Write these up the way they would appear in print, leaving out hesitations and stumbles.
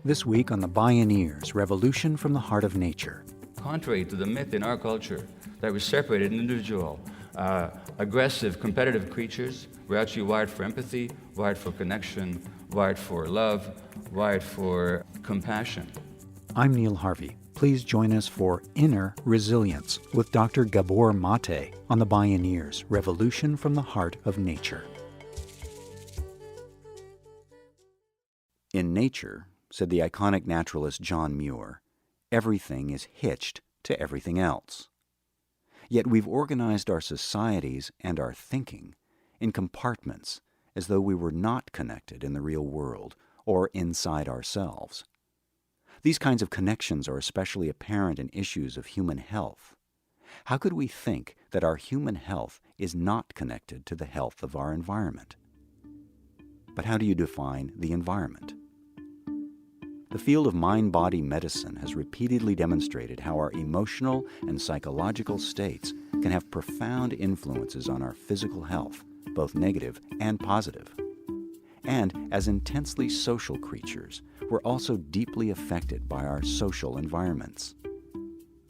This week on the Bioneers, Revolution from the Heart of Nature. Contrary to the myth in our culture that we separated individual, aggressive, competitive creatures, we're actually wired for empathy, wired for connection, wired for love, wired for compassion. I'm Neil Harvey. Please join us for Inner Resilience with Dr. Gabor Maté on the Bioneers, Revolution from the Heart of Nature. In nature, said the iconic naturalist John Muir, everything is hitched to everything else. Yet we've organized our societies and our thinking in compartments as though we were not connected in the real world or inside ourselves. These kinds of connections are especially apparent in issues of human health. How could we think that our human health is not connected to the health of our environment? But how do you define the environment? The field of mind-body medicine has repeatedly demonstrated how our emotional and psychological states can have profound influences on our physical health, both negative and positive. And as intensely social creatures, we're also deeply affected by our social environments.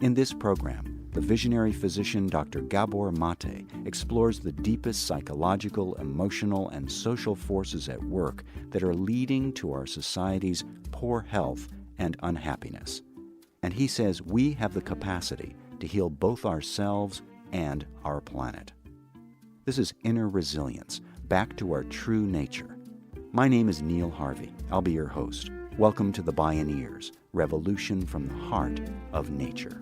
In this program, the visionary physician Dr. Gabor Maté explores the deepest psychological, emotional, and social forces at work that are leading to our society's poor health and unhappiness. And he says we have the capacity to heal both ourselves and our planet. This is Inner Resilience, back to our true nature. My name is Neil Harvey. I'll be your host. Welcome to the Bioneers, Revolution from the Heart of Nature.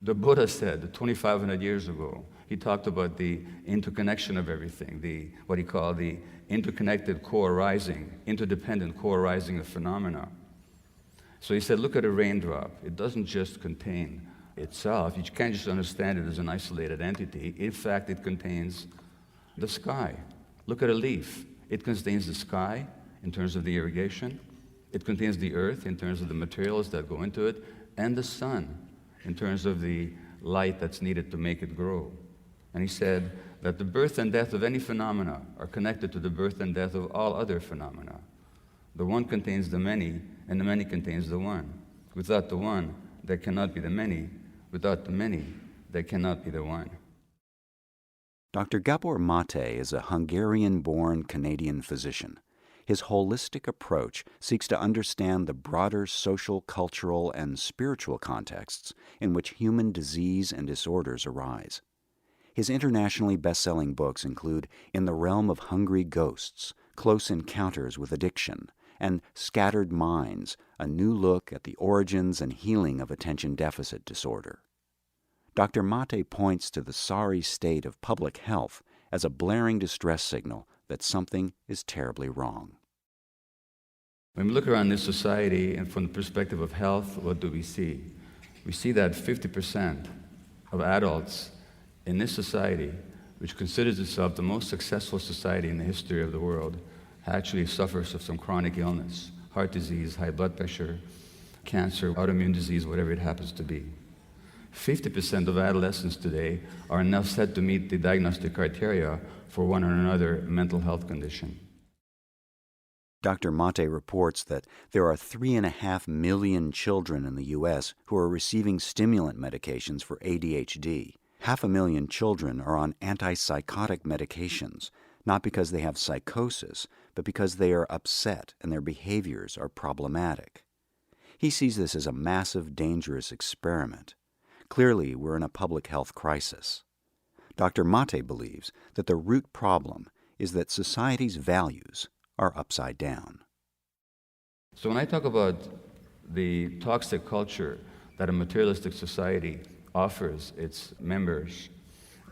The Buddha said 2,500 years ago, he talked about the interconnection of everything, what he called the interconnected co-arising, interdependent co-arising of phenomena. So he said, look at a raindrop. It doesn't just contain itself. You can't just understand it as an isolated entity. In fact, it contains the sky. Look at a leaf. It contains the sky in terms of the irrigation. It contains the earth in terms of the materials that go into it, and the sun in terms of the light that's needed to make it grow. And he said that the birth and death of any phenomena are connected to the birth and death of all other phenomena. The one contains the many, and the many contains the one. Without the one, there cannot be the many. Without the many, there cannot be the one. Dr. Gabor Maté is a Hungarian-born Canadian physician. His holistic approach seeks to understand the broader social, cultural, and spiritual contexts in which human disease and disorders arise. His internationally best-selling books include In the Realm of Hungry Ghosts, Close Encounters with Addiction, and Scattered Minds, a new look at the origins and healing of attention deficit disorder. Dr. Maté points to the sorry state of public health as a blaring distress signal that something is terribly wrong. When we look around this society and from the perspective of health, what do we see? We see that 50% of adults in this society, which considers itself the most successful society in the history of the world, actually suffers of some chronic illness, heart disease, high blood pressure, cancer, autoimmune disease, whatever it happens to be. 50% of adolescents today are now said to meet the diagnostic criteria for one or another mental health condition. Dr. Maté reports that there are 3.5 million children in the U.S. who are receiving stimulant medications for ADHD. 500,000 children are on antipsychotic medications, not because they have psychosis, but because they are upset and their behaviors are problematic. He sees this as a massive, dangerous experiment. Clearly, we're in a public health crisis. Dr. Maté believes that the root problem is that society's values are upside down. So when I talk about the toxic culture that a materialistic society offers its members,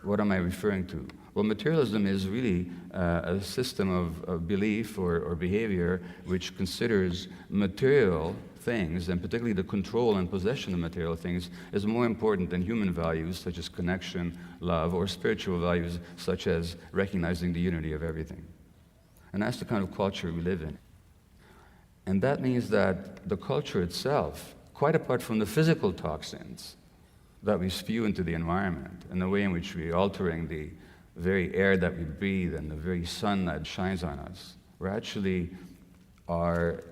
what am I referring to? Well, materialism is really a system of belief or behavior which considers material things, and particularly the control and possession of material things, is more important than human values such as connection, love, or spiritual values such as recognizing the unity of everything. And that's the kind of culture we live in. And that means that the culture itself quite apart from the physical toxins that we spew into the environment and the way in which we're altering the very air that we breathe and the very sun that shines on us, we actually are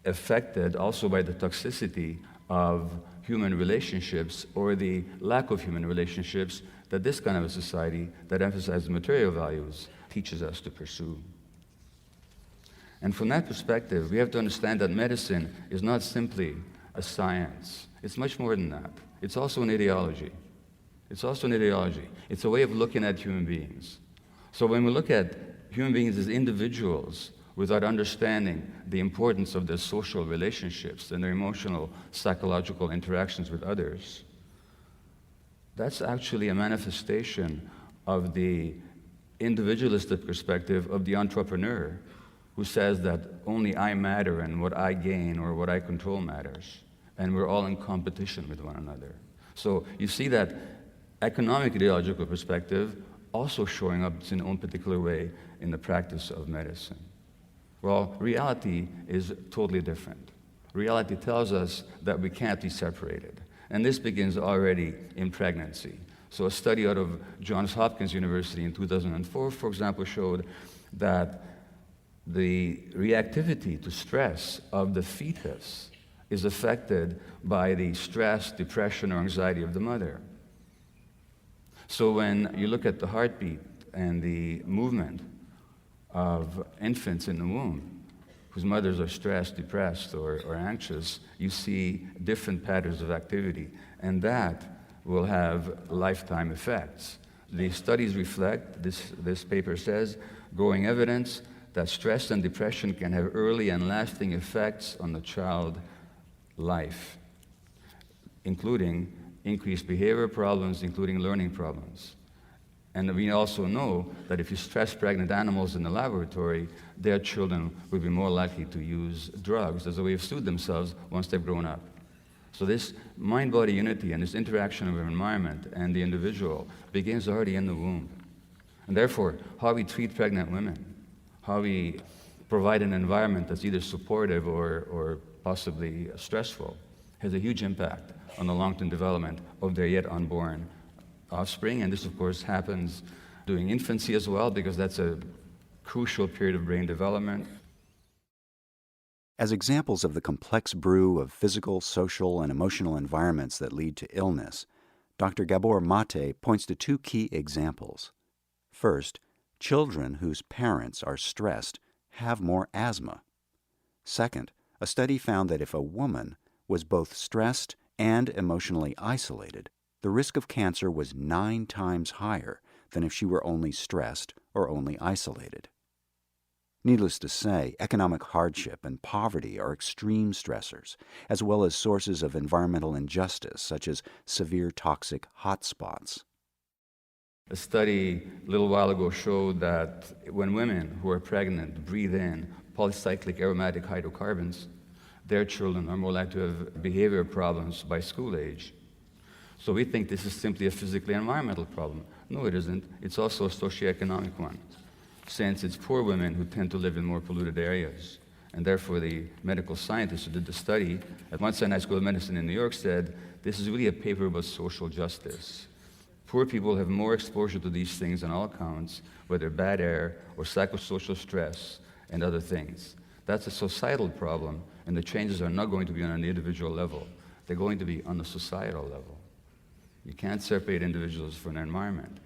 affected also by the toxicity of human relationships or the lack of human relationships that this kind of a society that emphasizes material values teaches us to pursue. And from that perspective, we have to understand that medicine is not simply a science. It's much more than that. It's also an ideology. It's also an ideology. It's a way of looking at human beings. So when we look at human beings as individuals without understanding the importance of their social relationships and their emotional, psychological interactions with others, that's actually a manifestation of the individualistic perspective of the entrepreneur who says that only I matter and what I gain or what I control matters, and we're all in competition with one another. So you see that economic ideological perspective also showing up in its own particular way in the practice of medicine. Well, reality is totally different. Reality tells us that we can't be separated. And this begins already in pregnancy. So a study out of Johns Hopkins University in 2004, for example, showed that the reactivity to stress of the fetus is affected by the stress, depression, or anxiety of the mother. So when you look at the heartbeat and the movement of infants in the womb, whose mothers are stressed, depressed, or anxious, you see different patterns of activity, and that will have lifetime effects. The studies reflect, this paper says, growing evidence that stress and depression can have early and lasting effects on the child life, including increased behavior problems, including learning problems. And we also know that if you stress pregnant animals in the laboratory, their children will be more likely to use drugs as a way of soothe themselves once they've grown up. So this mind-body unity and this interaction of our environment and the individual begins already in the womb. And therefore, how we treat pregnant women, how we provide an environment that's either supportive or possibly stressful, has a huge impact on the long-term development of their yet unborn offspring. And this, of course, happens during infancy as well, because that's a crucial period of brain development. As examples of the complex brew of physical, social, and emotional environments that lead to illness, Dr. Gabor Maté points to two key examples. First, children whose parents are stressed have more asthma. Second, a study found that if a woman was both stressed and emotionally isolated, the risk of cancer was 9 times higher than if she were only stressed or only isolated. Needless to say, economic hardship and poverty are extreme stressors, as well as sources of environmental injustice, such as severe toxic hotspots. A study a little while ago showed that when women who are pregnant breathe in polycyclic aromatic hydrocarbons, their children are more likely to have behavior problems by school age. So we think this is simply a physically environmental problem. No, it isn't. It's also a socioeconomic one, since it's poor women who tend to live in more polluted areas. And therefore, the medical scientists who did the study at Mount Sinai School of Medicine in New York said, this is really a paper about social justice. Poor people have more exposure to these things on all counts, whether bad air or psychosocial stress and other things. That's a societal problem, and the changes are not going to be on an individual level. They're going to be on the societal level. You can't separate individuals from their environment.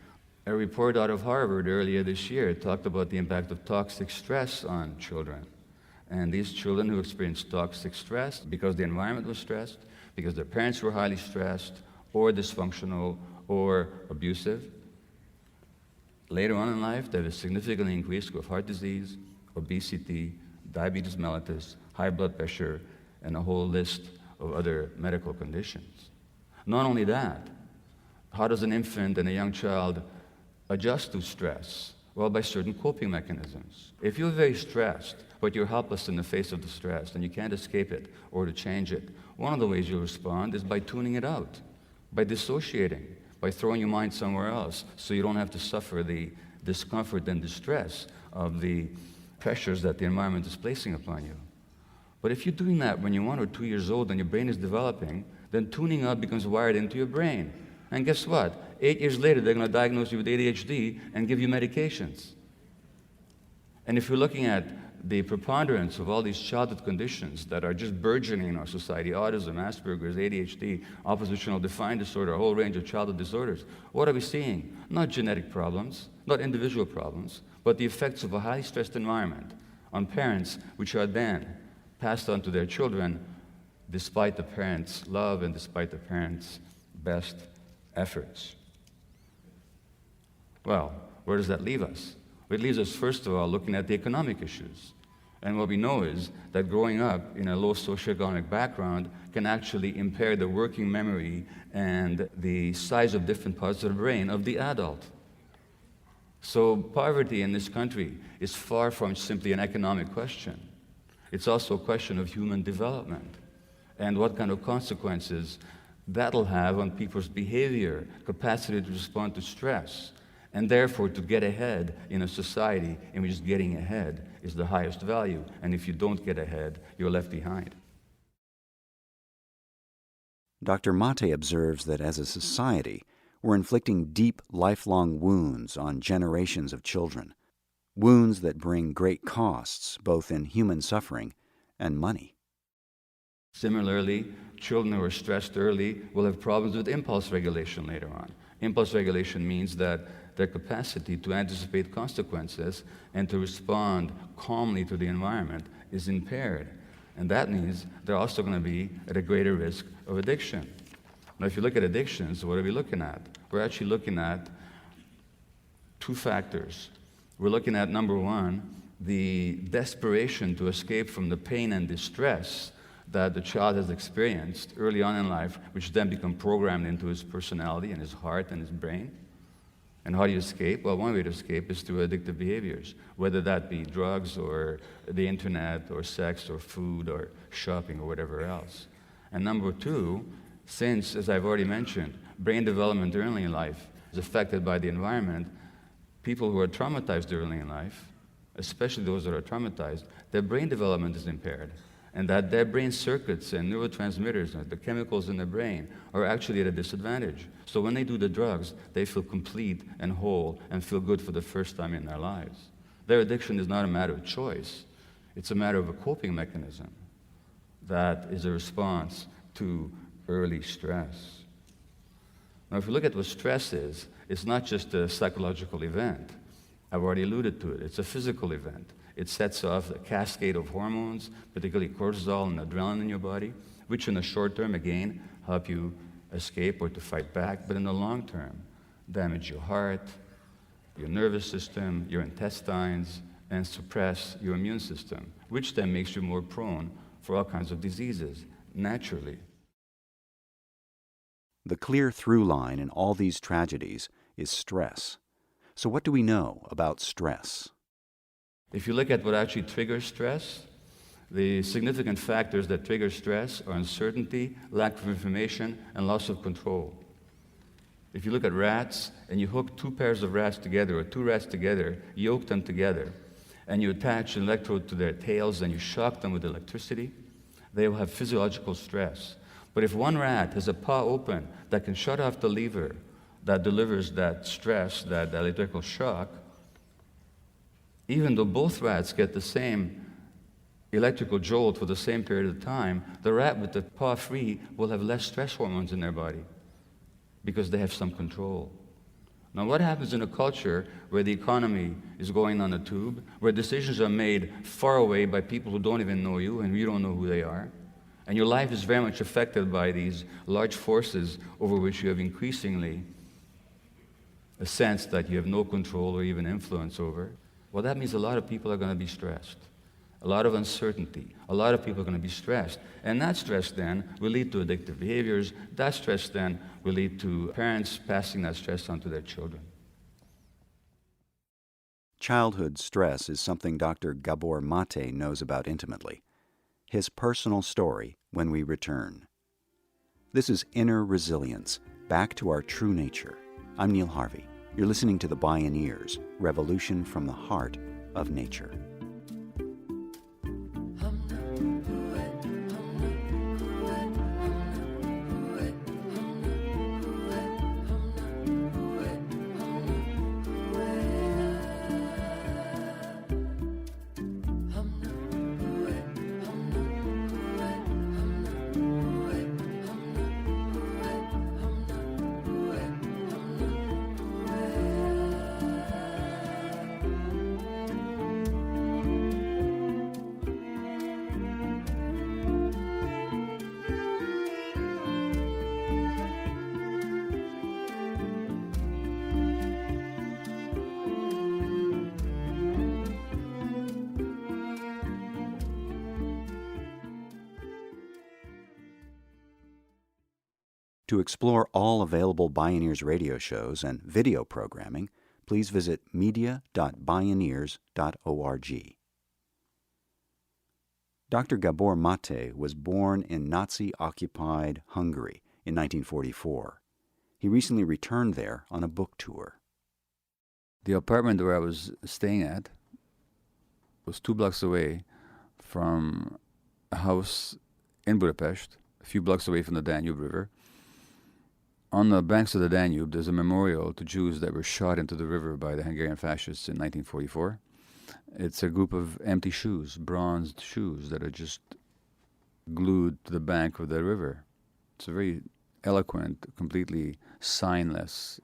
A report out of Harvard earlier this year talked about the impact of toxic stress on children. And these children who experienced toxic stress because the environment was stressed, because their parents were highly stressed, or dysfunctional, or abusive, later on in life, they have a significantly increased risk of heart disease, obesity, diabetes mellitus, high blood pressure, and a whole list of other medical conditions. Not only that, how does an infant and a young child adjust to stress? Well, by certain coping mechanisms. If you're very stressed, but you're helpless in the face of the stress and you can't escape it or to change it, one of the ways you'll respond is by tuning it out, by dissociating, by throwing your mind somewhere else so you don't have to suffer the discomfort and distress of the pressures that the environment is placing upon you. But if you're doing that when you're 1 or 2 years old and your brain is developing, then tuning up becomes wired into your brain. And guess what? 8 years later, they're going to diagnose you with ADHD and give you medications. And if you're looking at the preponderance of all these childhood conditions that are just burgeoning in our society, autism, Asperger's, ADHD, oppositional defiant disorder, a whole range of childhood disorders, what are we seeing? Not genetic problems, not individual problems, but the effects of a highly stressed environment on parents, which are then passed on to their children despite the parents' love and despite the parents' best efforts. Well, where does that leave us? It leaves us, first of all, looking at the economic issues. And what we know is that growing up in a low socioeconomic background can actually impair the working memory and the size of different parts of the brain of the adult. So poverty in this country is far from simply an economic question. It's also a question of human development and what kind of consequences that'll have on people's behavior, capacity to respond to stress, and therefore to get ahead in a society in which getting ahead is the highest value. And if you don't get ahead, you're left behind. Dr. Maté observes that as a society, we're inflicting deep, lifelong wounds on generations of children, wounds that bring great costs, both in human suffering and money. Similarly, children who are stressed early will have problems with impulse regulation later on. Impulse regulation means that their capacity to anticipate consequences and to respond calmly to the environment is impaired. And that means they're also going to be at a greater risk of addiction. Now, if you look at addictions, what are we looking at? We're actually looking at two factors. We're looking at, number one, the desperation to escape from the pain and distress that the child has experienced early on in life, which then become programmed into his personality and his heart and his brain. And how do you escape? Well, one way to escape is through addictive behaviors, whether that be drugs or the internet or sex or food or shopping or whatever else. And number two, since, as I've already mentioned, brain development early in life is affected by the environment, people who are traumatized early in life, especially those that are traumatized, their brain development is impaired. And that their brain circuits and neurotransmitters, the chemicals in the brain, are actually at a disadvantage. So when they do the drugs, they feel complete and whole and feel good for the first time in their lives. Their addiction is not a matter of choice. It's a matter of a coping mechanism that is a response to early stress. Now, if we look at what stress is, it's not just a psychological event. I've already alluded to it. It's a physical event. It sets off a cascade of hormones, particularly cortisol and adrenaline in your body, which in the short term, again, help you escape or to fight back, but in the long term, damage your heart, your nervous system, your intestines, and suppress your immune system, which then makes you more prone for all kinds of diseases, naturally. The clear through line in all these tragedies is stress. So what do we know about stress? If you look at what actually triggers stress, the significant factors that trigger stress are uncertainty, lack of information, and loss of control. If you look at rats and you hook two pairs of rats together or two rats together, yoke them together, and you attach an electrode to their tails and you shock them with electricity, they will have physiological stress. But if one rat has a paw open that can shut off the lever that delivers that stress, that electrical shock, even though both rats get the same electrical jolt for the same period of time, the rat with the paw free will have less stress hormones in their body because they have some control. Now, what happens in a culture where the economy is going on a tube, where decisions are made far away by people who don't even know you and you don't know who they are, and your life is very much affected by these large forces over which you have increasingly a sense that you have no control or even influence over? Well, that means a lot of people are going to be stressed. A lot of uncertainty. A lot of people are going to be stressed. And that stress then will lead to addictive behaviors. That stress then will lead to parents passing that stress on to their children. Childhood stress is something Dr. Gabor Maté knows about intimately. His personal story when we return. This is Inner Resilience, Back to Our True Nature. I'm Neil Harvey. You're listening to the Bioneers, Revolution from the Heart of Nature. To explore all available Bioneers radio shows and video programming, please visit media.bioneers.org. Dr. Gabor Maté was born in Nazi-occupied Hungary in 1944. He recently returned there on a book tour. The apartment where I was staying at was 2 blocks away from a house in Budapest, a few blocks away from the Danube River. On the banks of the Danube, there's a memorial to Jews that were shot into the river by the Hungarian fascists in 1944. It's a group of empty shoes, bronzed shoes that are just glued to the bank of the river. It's a very eloquent, completely signless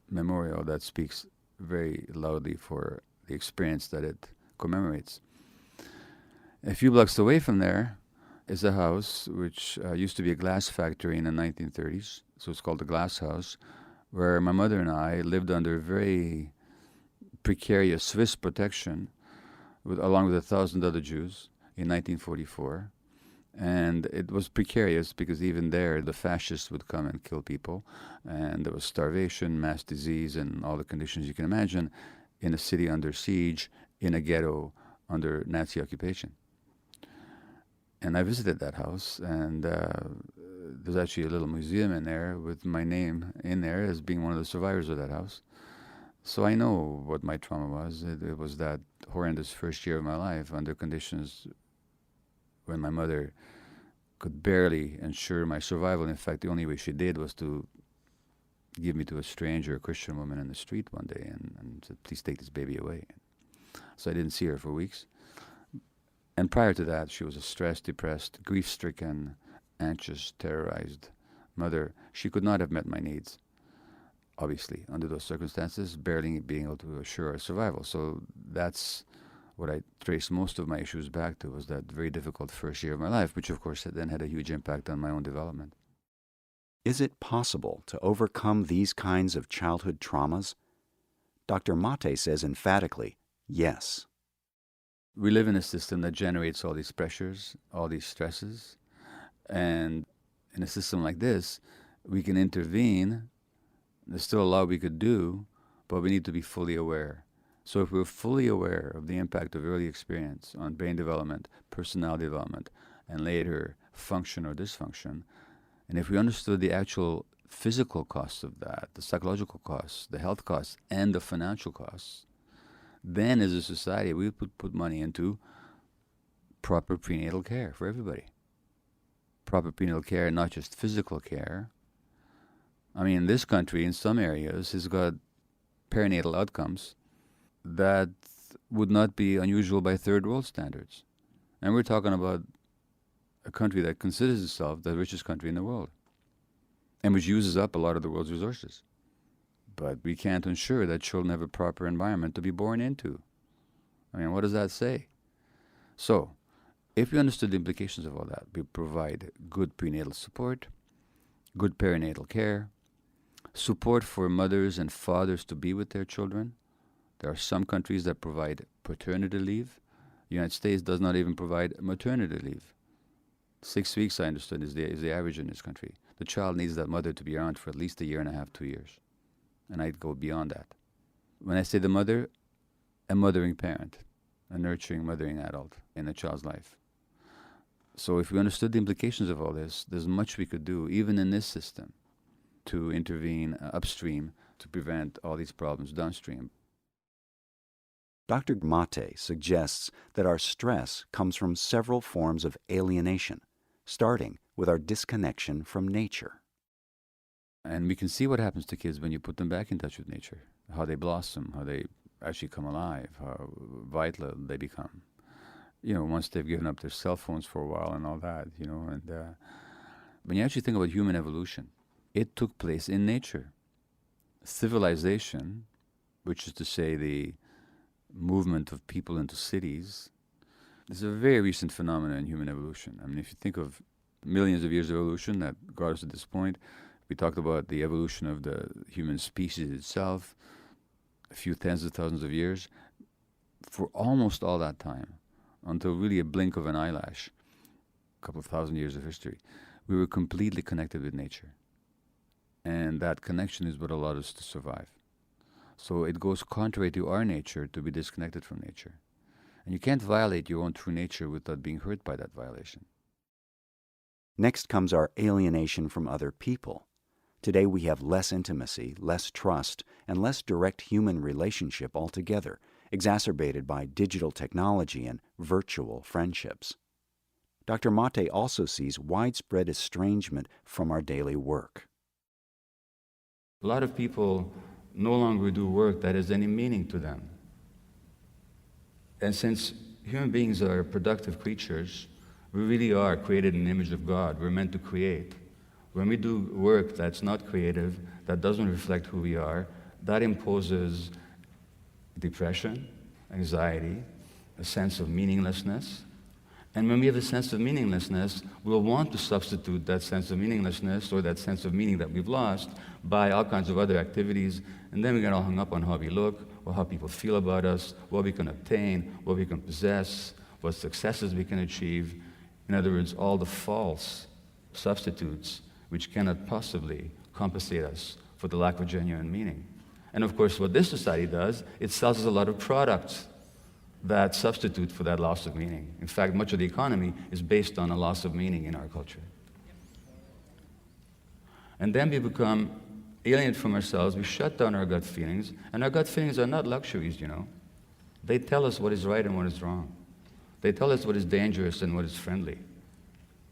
memorial that speaks very loudly for the experience that it commemorates. A few blocks away from there is a house which used to be a glass factory in the 1930s, so it's called the Glass House, where my mother and I lived under very precarious Swiss protection along with 1,000 other Jews in 1944. And it was precarious because even there the fascists would come and kill people, and there was starvation, mass disease, and all the conditions you can imagine in a city under siege, in a ghetto under Nazi occupation. And I visited that house, and there's actually a little museum in there with my name in there as being one of the survivors of that house. So I know what my trauma was. It was that horrendous first year of my life under conditions when my mother could barely ensure my survival. In fact, the only way she did was to give me to a stranger, a Christian woman in the street one day and said, "Please take this baby away." So I didn't see her for weeks. And prior to that, she was a stressed, depressed, grief-stricken, anxious, terrorized mother. She could not have met my needs, obviously, under those circumstances, barely being able to assure our survival. So that's what I trace most of my issues back to, was that very difficult first year of my life, which of course then had a huge impact on my own development. Is it possible to overcome these kinds of childhood traumas? Dr. Maté says emphatically, yes. We live in a system that generates all these pressures, all these stresses, and in a system like this, we can intervene. There's still a lot we could do, but we need to be fully aware. So if we're fully aware of the impact of early experience on brain development, personality development, and later function or dysfunction, and if we understood the actual physical costs of that, the psychological costs, the health costs, and the financial costs, then as a society we would put money into proper prenatal care for everybody. Proper prenatal care, not just physical care. I mean, this country in some areas has got perinatal outcomes that would not be unusual by third world standards. And we're talking about a country that considers itself the richest country in the world and which uses up a lot of the world's resources. But we can't ensure that children have a proper environment to be born into. I mean, what does that say? So, if we understood the implications of all that, we provide good prenatal support, good perinatal care, support for mothers and fathers to be with their children. There are some countries that provide paternity leave. The United States does not even provide maternity leave. 6 weeks, I understood, is the average in this country. The child needs that mother to be around for at least 1.5 years, 2 years. And I'd go beyond that. When I say the mother, a mothering parent, a nurturing, mothering adult in a child's life. So if we understood the implications of all this, there's much we could do, even in this system, to intervene upstream to prevent all these problems downstream. Dr. Maté suggests that our stress comes from several forms of alienation, starting with our disconnection from nature. And we can see what happens to kids when you put them back in touch with nature, how they blossom, how they actually come alive, how vital they become. Once they've given up their cell phones for a while and all that, and when you actually think about human evolution, it took place in nature. Civilization, which is to say the movement of people into cities, is a very recent phenomenon in human evolution. I mean, if you think of millions of years of evolution that got us to this point, we talked about the evolution of the human species itself, a few tens of thousands of years. For almost all that time, until really a blink of an eyelash, a couple of thousand years of history, we were completely connected with nature. And that connection is what allowed us to survive. So it goes contrary to our nature to be disconnected from nature. And you can't violate your own true nature without being hurt by that violation. Next comes our alienation from other people. Today we have less intimacy, less trust, and less direct human relationship altogether, exacerbated by digital technology and virtual friendships. Dr. Maté also sees widespread estrangement from our daily work. A lot of people no longer do work that has any meaning to them. And since human beings are productive creatures, we really are created in the image of God. We're meant to create. When we do work that's not creative, that doesn't reflect who we are, that imposes depression, anxiety, a sense of meaninglessness. And when we have a sense of meaninglessness, we'll want to substitute that sense of meaninglessness or that sense of meaning that we've lost by all kinds of other activities. And then we get all hung up on how we look, or how people feel about us, what we can obtain, what we can possess, what successes we can achieve. In other words, all the false substitutes which cannot possibly compensate us for the lack of genuine meaning. And of course, what this society does, it sells us a lot of products that substitute for that loss of meaning. In fact, much of the economy is based on a loss of meaning in our culture. And then we become alienated from ourselves, we shut down our gut feelings, and our gut feelings are not luxuries, you know. They tell us what is right and what is wrong. They tell us what is dangerous and what is friendly.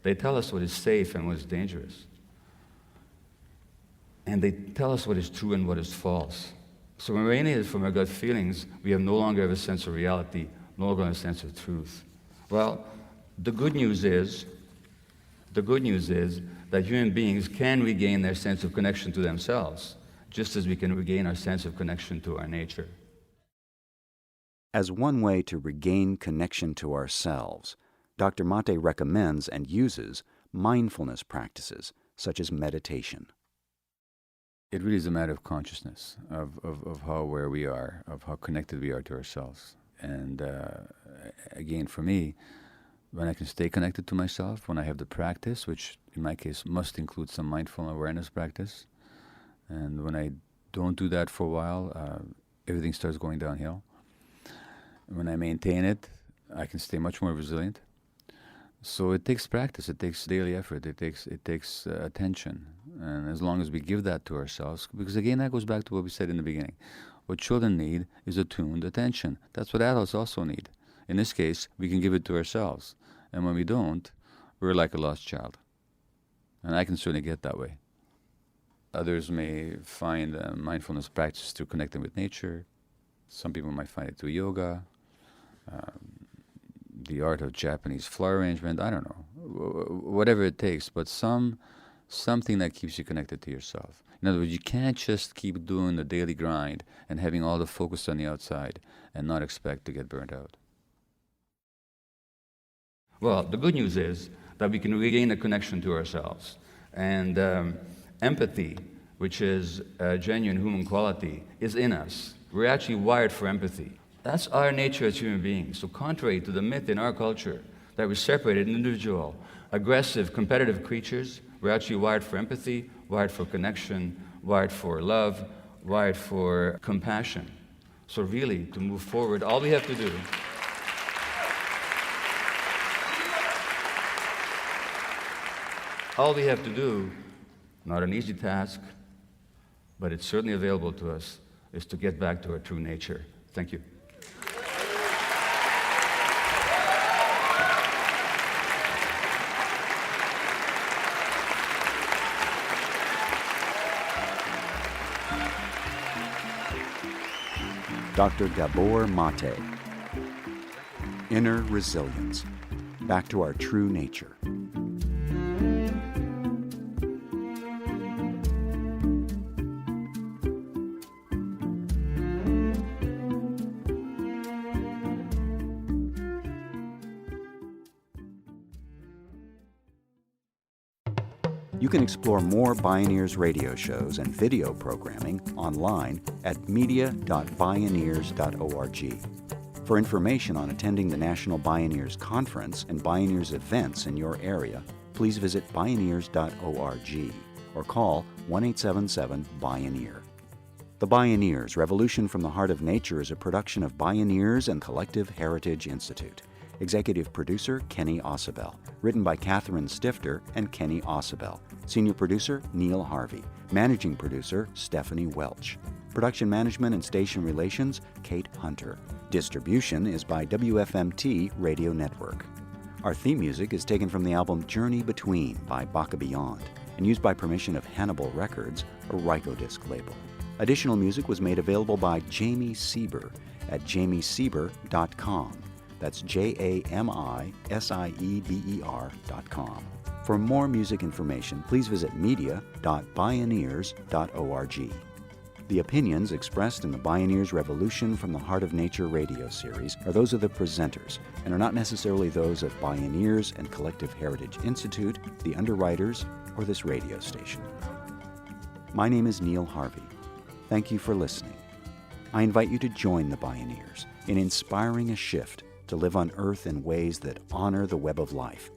They tell us what is safe and what is dangerous. And they tell us what is true and what is false. So when we're alienated from our gut feelings, we no longer have a sense of reality, no longer have a sense of truth. Well, the good news is that human beings can regain their sense of connection to themselves, just as we can regain our sense of connection to our nature. As one way to regain connection to ourselves, Dr. Maté recommends and uses mindfulness practices, such as meditation. It really is a matter of consciousness, of how aware we are, of how connected we are to ourselves. And again, for me, when I can stay connected to myself, when I have the practice, which in my case must include some mindful awareness practice, and when I don't do that for a while, everything starts going downhill. When I maintain it, I can stay much more resilient. So it takes practice, it takes daily effort, it takes attention. And as long as we give that to ourselves, because again, that goes back to what we said in the beginning. What children need is attuned attention. That's what adults also need. In this case, we can give it to ourselves. And when we don't, we're like a lost child. And I can certainly get that way. Others may find mindfulness practice through connecting with nature. Some people might find it through yoga, the art of Japanese flower arrangement, I don't know, whatever it takes, but something that keeps you connected to yourself. In other words, you can't just keep doing the daily grind and having all the focus on the outside and not expect to get burnt out. Well, the good news is that we can regain a connection to ourselves. And empathy, which is a genuine human quality, is in us. We're actually wired for empathy. That's our nature as human beings. So contrary to the myth in our culture that we're separated, individual, aggressive, competitive creatures, we're actually wired for empathy, wired for connection, wired for love, wired for compassion. So really, to move forward, all we have to do not an easy task, but it's certainly available to us, is to get back to our true nature. Thank you. Dr. Gabor Maté. Inner resilience. Back to our true nature. You can explore more Bioneers radio shows and video programming online at media.bioneers.org. For information on attending the National Bioneers Conference and Bioneers events in your area, please visit bioneers.org or call 1-877-BIONEER. The Bioneers, Revolution from the Heart of Nature is a production of Bioneers and Collective Heritage Institute. Executive producer, Kenny Ausubel. Written by Catherine Stifter and Kenny Ausubel. Senior producer, Neil Harvey. Managing producer, Stephanie Welch. Production management and station relations, Kate Hunter. Distribution is by WFMT Radio Network. Our theme music is taken from the album Journey Between by Baka Beyond and used by permission of Hannibal Records, a Rykodisc label. Additional music was made available by Jamie Sieber at jamiesieber.com. That's JAMISIEBER.com. For more music information, please visit media.bioneers.org. The opinions expressed in the Bioneers Revolution from the Heart of Nature radio series are those of the presenters and are not necessarily those of Bioneers and Collective Heritage Institute, the underwriters, or this radio station. My name is Neil Harvey. Thank you for listening. I invite you to join the Bioneers in inspiring a shift to live on Earth in ways that honor the web of life,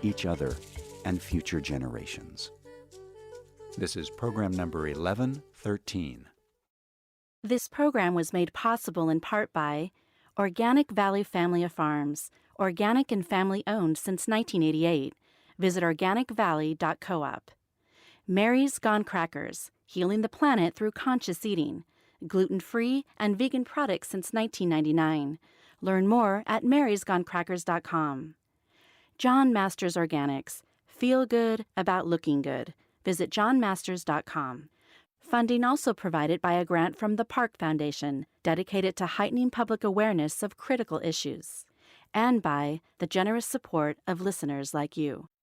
each other, and future generations. This is program number 1113. This program was made possible in part by Organic Valley Family of Farms, organic and family-owned since 1988. Visit organicvalley.coop. Mary's Gone Crackers, healing the planet through conscious eating, gluten-free and vegan products since 1999. Learn more at marysgonecrackers.com. John Masters Organics, feel good about looking good. Visit johnmasters.com. Funding also provided by a grant from the Park Foundation, dedicated to heightening public awareness of critical issues, and by the generous support of listeners like you.